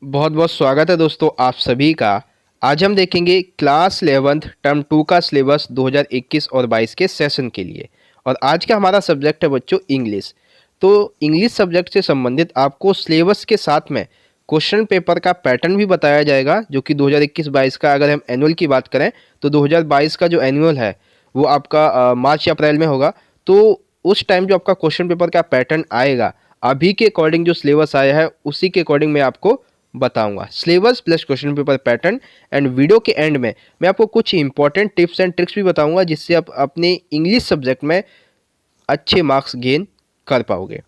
बहुत बहुत स्वागत है दोस्तों आप सभी का। आज हम देखेंगे क्लास 11th टर्म 2 का सिलेबस 2021 और 22 के सेशन के लिए। और आज का हमारा सब्जेक्ट है बच्चों इंग्लिश। तो इंग्लिश सब्जेक्ट से संबंधित आपको सिलेबस के साथ में क्वेश्चन पेपर का पैटर्न भी बताया जाएगा, जो कि 2021-22 का अगर हम एनुअल की बात करें तो 2022 का जो एनुअल है वो आपका मार्च या अप्रैल में होगा। तो उस टाइम जो आपका क्वेश्चन पेपर का पैटर्न आएगा, अभी के अकॉर्डिंग जो सिलेबस आया है उसी के अकॉर्डिंग मैं आपको बताऊंगा। Syllabus plus question paper pattern. And video के एंड में मैं आपको कुछ इंपॉर्टेंट टिप्स एंड ट्रिक्स भी बताऊंगा, जिससे आप अपने इंग्लिश सब्जेक्ट में अच्छे मार्क्स गेन कर पाओगे।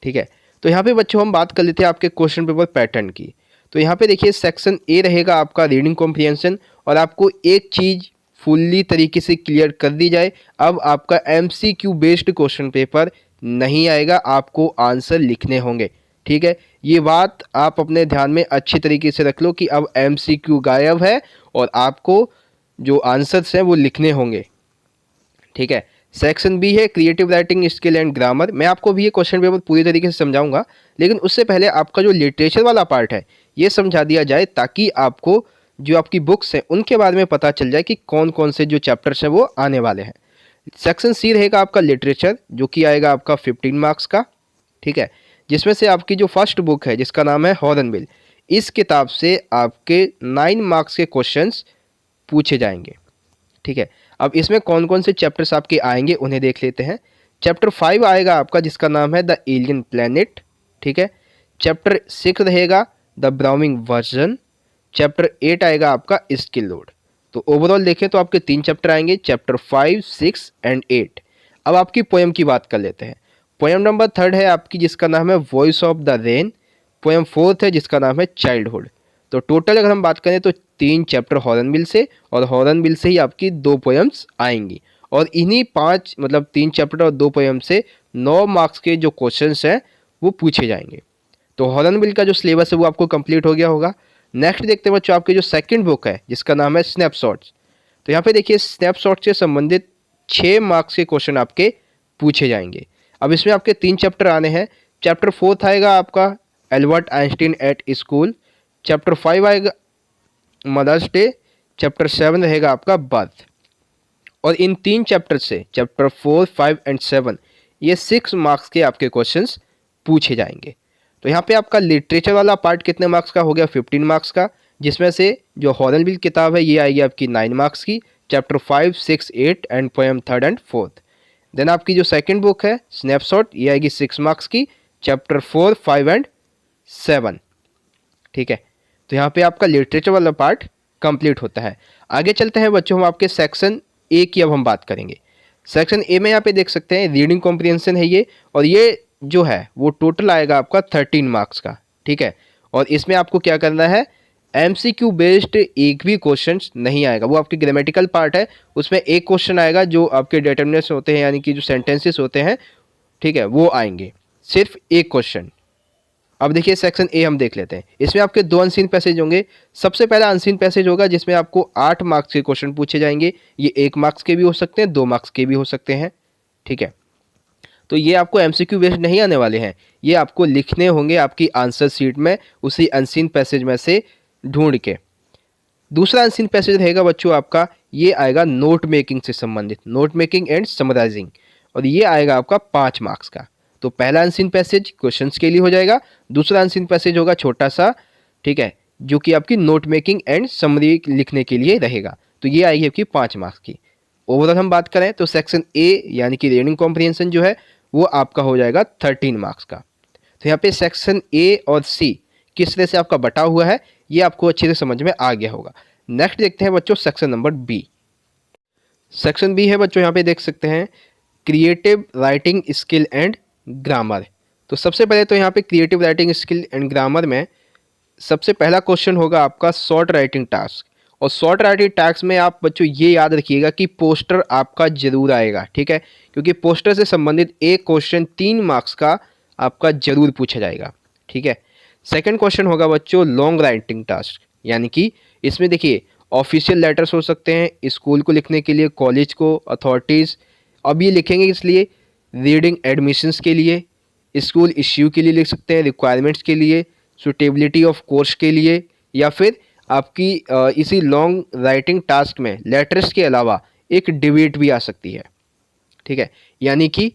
ठीक है, तो यहाँ पे बच्चों हम बात कर लेते हैं आपके क्वेश्चन पेपर पैटर्न की। तो यहाँ पे देखिए सेक्शन ए रहेगा आपका रीडिंग कॉम्प्रिहेंशन, और आपको एक चीज़ फुल्ली तरीके से क्लियर कर दी जाए, अब आपका एमसीक्यू बेस्ड क्वेश्चन पेपर नहीं आएगा, आपको आंसर लिखने होंगे। ठीक है, ये बात आप अपने ध्यान में अच्छी तरीके से रख लो कि अब एमसीक्यू गायब है और आपको जो आंसर्स हैं वो लिखने होंगे। ठीक है, सेक्शन बी है creative writing skill and grammar. मैं आपको भी ये क्वेश्चन पेपर पूरी तरीके से समझाऊंगा, लेकिन उससे पहले आपका जो लिटरेचर वाला पार्ट है ये समझा दिया जाए, ताकि आपको जो आपकी बुक्स हैं उनके बारे में पता चल जाए कि कौन कौन से जो चैप्टर्स हैं वो आने वाले हैं। सेक्शन सी रहेगा आपका लिटरेचर, जो कि आएगा आपका 15 मार्क्स का। ठीक है, जिसमें से आपकी जो फर्स्ट बुक है जिसका नाम है हॉर्नबिल, इस किताब से आपके 9 मार्क्स के क्वेश्चंस पूछे जाएंगे। ठीक है, अब इसमें कौन कौन से चैप्टर्स आपके आएंगे उन्हें देख लेते हैं। चैप्टर 5 आएगा आपका जिसका नाम है द एलियन प्लैनेट। ठीक है, चैप्टर 6 रहेगा द ब्राउनिंग वर्जन। चैप्टर 8 आएगा आपका स्किल लोड। तो ओवरऑल देखें तो आपके 3 चैप्टर आएंगे, चैप्टर 5, 6 एंड 8। अब आपकी पोएम की बात कर लेते हैं। पोएम नंबर 3 है आपकी जिसका नाम है voice of the rain. Poem 4 है जिसका नाम है चाइल्डहुड। तो टोटल अगर हम बात करें तो 3 चैप्टर हॉर्नबिल से, और हॉर्नबिल से ही आपकी 2 पोएम्स आएंगी। और इन्हीं 5 मतलब 3 चैप्टर और 2 पोएम से 9 मार्क्स के जो क्वेश्चंस हैं वो पूछे जाएंगे। तो हॉर्नबिल का जो सिलेबस है वो आपको कंप्लीट हो गया होगा। नेक्स्ट देखते हैं बच्चों आपकी जो सेकंड बुक है जिसका नाम है स्नैपशॉट्स। तो यहाँ पे देखिए स्नैपशॉट से संबंधित 6 मार्क्स के क्वेश्चन आपके पूछे जाएंगे। अब इसमें आपके 3 चैप्टर आने हैं। चैप्टर 4 आएगा आपका Albert Einstein at school. Chapter 5 आएगा मदर्स डे। चैप्टर 7 रहेगा आपका बर्थ। और इन 3 चैप्टर से चैप्टर 4, 5 एंड 7 ये 6 मार्क्स के आपके क्वेश्चंस पूछे जाएंगे। तो यहाँ पे आपका लिटरेचर वाला पार्ट कितने मार्क्स का हो गया? 15 मार्क्स का, जिसमें से जो हॉर्नबिल किताब है ये आएगी आपकी 9 मार्क्स की। Chapter 5, 6, 8 and poem 3rd and 4th। Then आपकी जो सेकंड बुक है स्नैपशॉट ये आएगी 6 मार्क्स की, चैप्टर 4, 5 एंड 7। ठीक है, तो यहाँ पे आपका लिटरेचर वाला पार्ट कंप्लीट होता है। आगे चलते हैं बच्चों, हम आपके सेक्शन ए की अब हम बात करेंगे। सेक्शन ए में यहाँ पे देख सकते हैं रीडिंग कॉम्प्रिहेंशन है ये, और ये जो है वो टोटल आएगा आपका 13 मार्क्स का। ठीक है, और इसमें आपको क्या करना है, एमसीक्यू बेस्ड एक भी क्वेश्चन नहीं आएगा। वो आपके ग्रामेटिकल पार्ट है, उसमें एक क्वेश्चन आएगा जो आपके डिटर्मिनेंट्स होते हैं, यानी कि जो सेंटेंसेस होते हैं, ठीक है, वो आएंगे, सिर्फ एक क्वेश्चन। अब देखिए सेक्शन ए हम देख लेते हैं। इसमें आपके 2 अनसीन पैसेज होंगे। सबसे पहला अनसीन पैसेज होगा जिसमें आपको 8 मार्क्स के क्वेश्चन पूछे जाएंगे। ये 1 मार्क्स के भी हो सकते हैं, 2 मार्क्स के भी हो सकते हैं। ठीक है, तो ये आपको एमसीक्यू बेस्ड नहीं आने वाले हैं, ये आपको लिखने होंगे आपकी आंसर शीट में उसी अनसीन पैसेज में से ढूंढ के। दूसरा अनसीन पैसेज रहेगा बच्चों आपका, ये आएगा नोट मेकिंग से संबंधित, नोट मेकिंग एंड समराइजिंग, और ये आएगा आपका 5 मार्क्स का। तो पहला अनसीन पैसेज क्वेश्चंस के लिए हो जाएगा, दूसरा अनसीन पैसेज होगा छोटा सा, ठीक है, जो कि आपकी नोट मेकिंग एंड समरी लिखने के लिए रहेगा। तो ये आएगी आपकी 5 मार्क्स की। ओवरऑल हम बात करें तो सेक्शन ए यानी कि रीडिंग कॉम्प्रिहेंशन जो है वो आपका हो जाएगा 13 मार्क्स का। तो यहाँ पे सेक्शन ए और सी किस तरह से आपका बटा हुआ है ये आपको अच्छे से समझ में आ गया होगा। नेक्स्ट देखते हैं बच्चों section number B. Section B है बच्चों, यहाँ पे देख सकते हैं creative writing skill and grammar. तो सबसे पहले तो यहाँ पे creative writing skill and grammar में सबसे पहला क्वेश्चन होगा आपका शॉर्ट राइटिंग टास्क। और शॉर्ट राइटिंग टास्क में आप बच्चों ये याद रखिएगा कि पोस्टर आपका जरूर आएगा। ठीक है, क्योंकि पोस्टर से संबंधित एक क्वेश्चन 3 मार्क्स का आपका जरूर पूछा जाएगा। ठीक है, सेकंड क्वेश्चन होगा बच्चों लॉन्ग राइटिंग टास्क, यानी कि इसमें देखिए ऑफिशियल लेटर्स हो सकते हैं स्कूल को लिखने के लिए, कॉलेज को, अथॉरिटीज़। अब ये लिखेंगे इसलिए रीडिंग एडमिशन्स के लिए, स्कूल इश्यू के लिए लिख सकते हैं, रिक्वायरमेंट्स के लिए, सुटेबिलिटी ऑफ कोर्स के लिए, या फिर आपकी इसी लॉन्ग राइटिंग टास्क में लेटर्स के अलावा एक डिबेट भी आ सकती है। ठीक है, यानी कि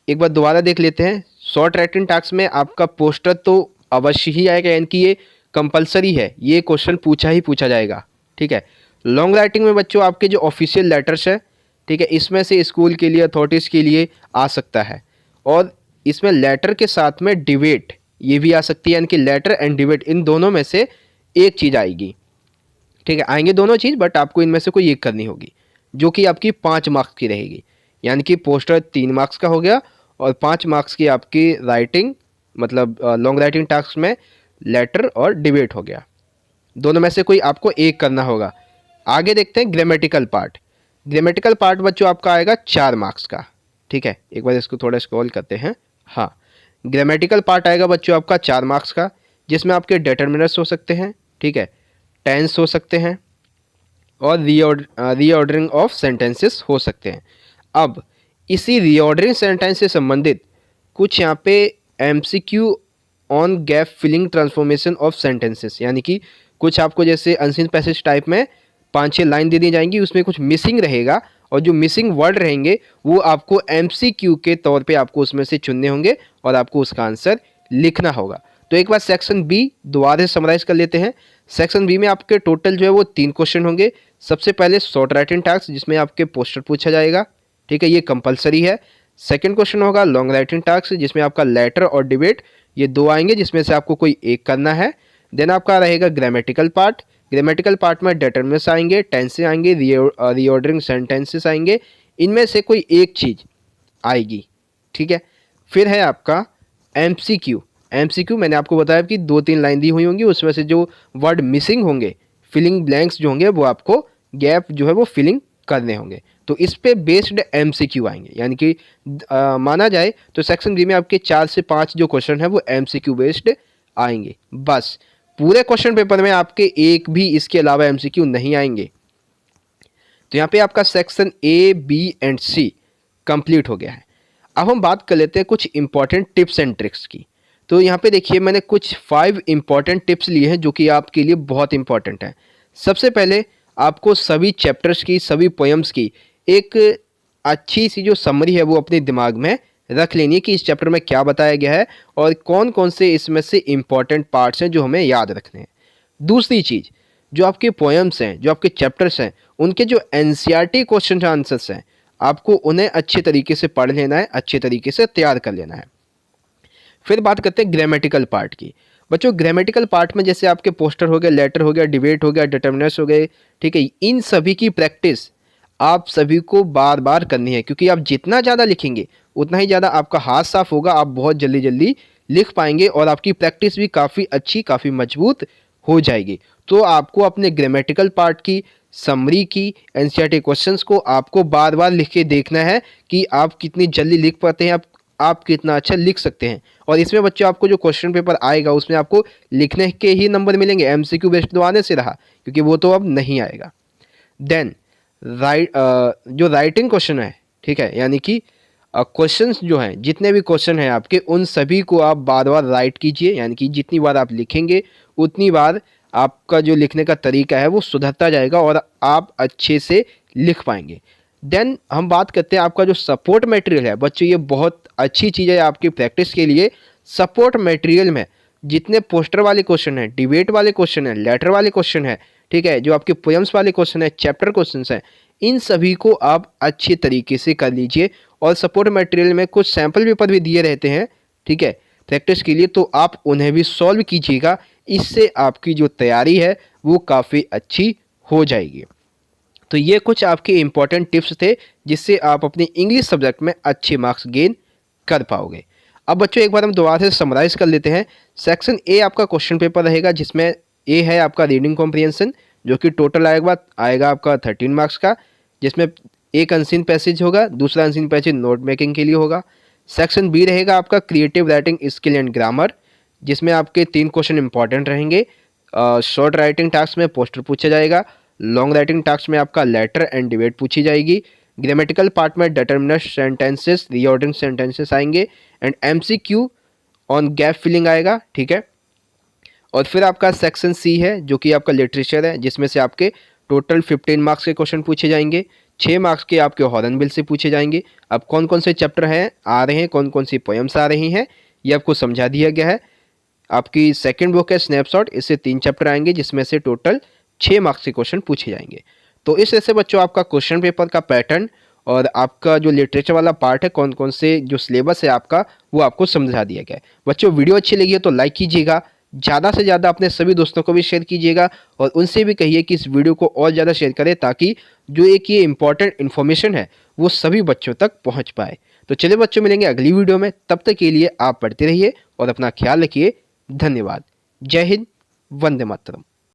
एक बार दोबारा देख लेते हैं। शॉर्ट राइटिंग टास्क में आपका पोस्टर तो अवश्य ही आएगा, यानी कि ये कंपलसरी है, ये क्वेश्चन पूछा ही पूछा जाएगा। ठीक है, लॉन्ग राइटिंग में बच्चों आपके जो ऑफिशियल लेटर्स है, ठीक है, इसमें से स्कूल के लिए, अथॉरिटीज़ के लिए आ सकता है। और इसमें लेटर के साथ में डिबेट ये भी आ सकती है, यानी कि लेटर एंड डिबेट इन दोनों में से एक चीज़ आएगी। ठीक है, आएंगे दोनों चीज़, बट आपको इनमें से कोई एक करनी होगी, जो कि आपकी 5 मार्क्स की रहेगी। यानी कि पोस्टर 3 मार्क्स का हो गया और 5 मार्क्स की आपकी राइटिंग, मतलब लॉन्ग राइटिंग टास्क में लेटर और डिबेट हो गया। दोनों में से कोई आपको एक करना होगा। आगे देखते हैं ग्रामेटिकल पार्ट। ग्रामेटिकल पार्ट बच्चों आपका आएगा 4 मार्क्स का। ठीक है, एक बार इसको थोड़ा स्क्रॉल करते हैं। हाँ, ग्रामेटिकल पार्ट आएगा बच्चों आपका 4 मार्क्स का, जिसमें आपके डिटर्मिनर्स हो सकते हैं, ठीक है, टेंस हो सकते हैं और रीऑर्डरिंग ऑफ सेंटेंसेस हो सकते हैं। अब इसी रीऑर्डरिंग सेंटेंस से संबंधित कुछ यहाँ पे MCQ on gap filling transformation of sentences, यानी कि कुछ आपको जैसे अनसीन पैसेज टाइप में 5-6 लाइन दे दी जाएंगी, उसमें कुछ मिसिंग रहेगा और जो मिसिंग वर्ड रहेंगे वो आपको एमसीक्यू के तौर पे आपको उसमें से चुनने होंगे और आपको उसका आंसर लिखना होगा। तो एक बार सेक्शन बी दोबारा समराइज कर लेते हैं। सेक्शन बी में आपके टोटल जो है वो 3 क्वेश्चन होंगे। सबसे पहले शॉर्ट राइटिंग टास्क, जिसमें आपके पोस्टर पूछा जाएगा, ठीक है, ये कंपलसरी है। सेकंड क्वेश्चन होगा लॉन्ग राइटिंग टास्क, जिसमें आपका लेटर और डिबेट ये 2 आएंगे, जिसमें से आपको कोई एक करना है। देन आपका रहेगा ग्रामेटिकल पार्ट। ग्रामेटिकल पार्ट में डिटर्मिनर्स आएंगे, टेंसेस आएंगे, रीऑर्डरिंग सेंटेंसेस आएंगे, इनमें से कोई एक चीज़ आएगी। ठीक है, फिर है आपका एमसीक्यू। एमसीक्यू मैंने आपको बताया कि 2-3 लाइन दी हुई होंगी, उसमें से जो वर्ड मिसिंग होंगे, फिलिंग ब्लैंक्स जो होंगे, वो आपको गैप जो है वो फिलिंग करने होंगे। तो इस पे बेस्ड एमसीक्यू आएंगे, यानी कि माना जाए तो सेक्शन बी में आपके 4 से 5 जो क्वेश्चन है वो एमसीक्यू बेस्ड आएंगे। बस पूरे क्वेश्चन पेपर में आपके एक भी इसके अलावा एमसीक्यू नहीं आएंगे। तो यहाँ पे आपका section A, B and C complete हो गया है। अब हम बात कर लेते हैं कुछ इंपॉर्टेंट टिप्स एंड ट्रिक्स की। तो यहाँ पे देखिए मैंने कुछ 5 इंपॉर्टेंट टिप्स लिए हैं जो कि आपके लिए बहुत इंपॉर्टेंट हैं। सबसे पहले आपको सभी चैप्टर्स की, सभी पोएम्स की एक अच्छी सी जो समरी है वो अपने दिमाग में रख लेनी है कि इस चैप्टर में क्या बताया गया है और कौन कौन से इसमें से इंपॉर्टेंट पार्ट्स हैं जो हमें याद रखने हैं। दूसरी चीज़, जो आपके पोएम्स हैं, जो आपके चैप्टर्स हैं, उनके जो एनसीईआरटी क्वेश्चन आंसर्स हैं, आपको उन्हें अच्छे तरीके से पढ़ लेना है, अच्छे तरीके से तैयार कर लेना है। फिर बात करते हैं ग्रामेटिकल पार्ट की। बच्चों ग्रामेटिकल पार्ट में जैसे आपके पोस्टर हो गए, लेटर हो गया, डिबेट हो गया, डिटर्मिनर्स हो गए, ठीक है, इन सभी की प्रैक्टिस आप सभी को बार बार करनी है, क्योंकि आप जितना ज़्यादा लिखेंगे उतना ही ज़्यादा आपका हाथ साफ होगा, आप बहुत जल्दी जल्दी लिख पाएंगे और आपकी प्रैक्टिस भी काफ़ी अच्छी, काफ़ी मजबूत हो जाएगी। तो आपको अपने ग्रामेटिकल पार्ट की, समरी की, एनसीईआरटी क्वेश्चंस को आपको बार बार लिख के देखना है कि आप कितनी जल्दी लिख पाते हैं, आप कितना अच्छा लिख सकते हैं। और इसमें बच्चों आपको जो क्वेश्चन पेपर आएगा उसमें आपको लिखने के ही नंबर मिलेंगे, एमसीक्यू बेस्ड तो आने से रहा, क्योंकि वो तो अब नहीं आएगा। देन जो राइटिंग क्वेश्चन है, ठीक है, यानी कि क्वेश्चंस जो हैं, जितने भी क्वेश्चन हैं आपके, उन सभी को आप बार बार राइट कीजिए, यानी कि जितनी बार आप लिखेंगे उतनी बार आपका जो लिखने का तरीका है वो सुधरता जाएगा और आप अच्छे से लिख पाएंगे। देन हम बात करते हैं आपका जो सपोर्ट मटेरियल है। बच्चों ये बहुत अच्छी चीज़ है आपकी प्रैक्टिस के लिए। सपोर्ट मटेरियल में जितने पोस्टर वाले क्वेश्चन हैं, डिबेट वाले क्वेश्चन हैं, लेटर वाले क्वेश्चन हैं, ठीक है, जो आपके पोएम्स वाले क्वेश्चन हैं, चैप्टर क्वेश्चन हैं, इन सभी को आप अच्छे तरीके से कर लीजिए। और सपोर्ट मटेरियल में कुछ सैम्पल पेपर भी दिए रहते हैं, ठीक है, प्रैक्टिस के लिए, तो आप उन्हें भी सॉल्व कीजिएगा। इससे आपकी जो तैयारी है वो काफ़ी अच्छी हो जाएगी। तो ये कुछ आपके इंपॉर्टेंट टिप्स थे जिससे आप अपने इंग्लिश सब्जेक्ट में अच्छे मार्क्स गेन कर पाओगे। अब बच्चों एक बार हम दोबारा से समराइज़ कर लेते हैं। सेक्शन ए आपका क्वेश्चन पेपर रहेगा, जिसमें ए है आपका रीडिंग कॉम्प्रिहेंशन, जो कि टोटल आएगा आपका 13 मार्क्स का, जिसमें एक अनसीन पैसेज होगा, दूसरा अनसीन पैसेज नोट मेकिंग के लिए होगा। सेक्शन बी रहेगा आपका creative writing skill and grammar, जिसमें आपके 3 क्वेश्चन इंपॉर्टेंट रहेंगे। शॉर्ट राइटिंग टास्क में पोस्टर पूछा जाएगा, लॉन्ग राइटिंग टास्क में आपका लेटर एंड डिबेट पूछी जाएगी, ग्रामेटिकल पार्ट में डिटर्मिनर सेंटेंसेस, रीऑर्डरिंग सेंटेंसेस आएंगे and MCQ on gap filling आएगा, ठीक है। और फिर आपका सेक्शन सी है जो कि आपका लिटरेचर है, जिसमें से आपके टोटल 15 मार्क्स के क्वेश्चन पूछे जाएंगे। 6 मार्क्स के आपके हॉर्नबिल से पूछे जाएंगे। अब कौन कौन से चैप्टर हैं आ रहे हैं, कौन कौन सी पोएम्स आ रही हैं, ये आपको समझा दिया गया है। आपकी सेकंड बुक है स्नैपशॉट, इससे 3 चैप्टर आएंगे जिसमें से टोटल 6 मार्क्स के क्वेश्चन पूछे जाएंगे। तो इस तरह से बच्चों आपका क्वेश्चन पेपर का पैटर्न और आपका जो लिटरेचर वाला पार्ट है, कौन कौन से जो सिलेबस है आपका, वो आपको समझा दिया गया है। बच्चों वीडियो अच्छी लगी है तो लाइक कीजिएगा, ज़्यादा से ज़्यादा अपने सभी दोस्तों को भी शेयर कीजिएगा और उनसे भी कहिए कि इस वीडियो को और ज़्यादा शेयर करें ताकि जो एक ये इंपॉर्टेंट इन्फॉर्मेशन है वो सभी बच्चों तक पहुँच पाए। तो चलिए बच्चों, मिलेंगे अगली वीडियो में, तब तक के लिए आप पढ़ते रहिए और अपना ख्याल रखिए। धन्यवाद। जय हिंद, वंदे मातरम।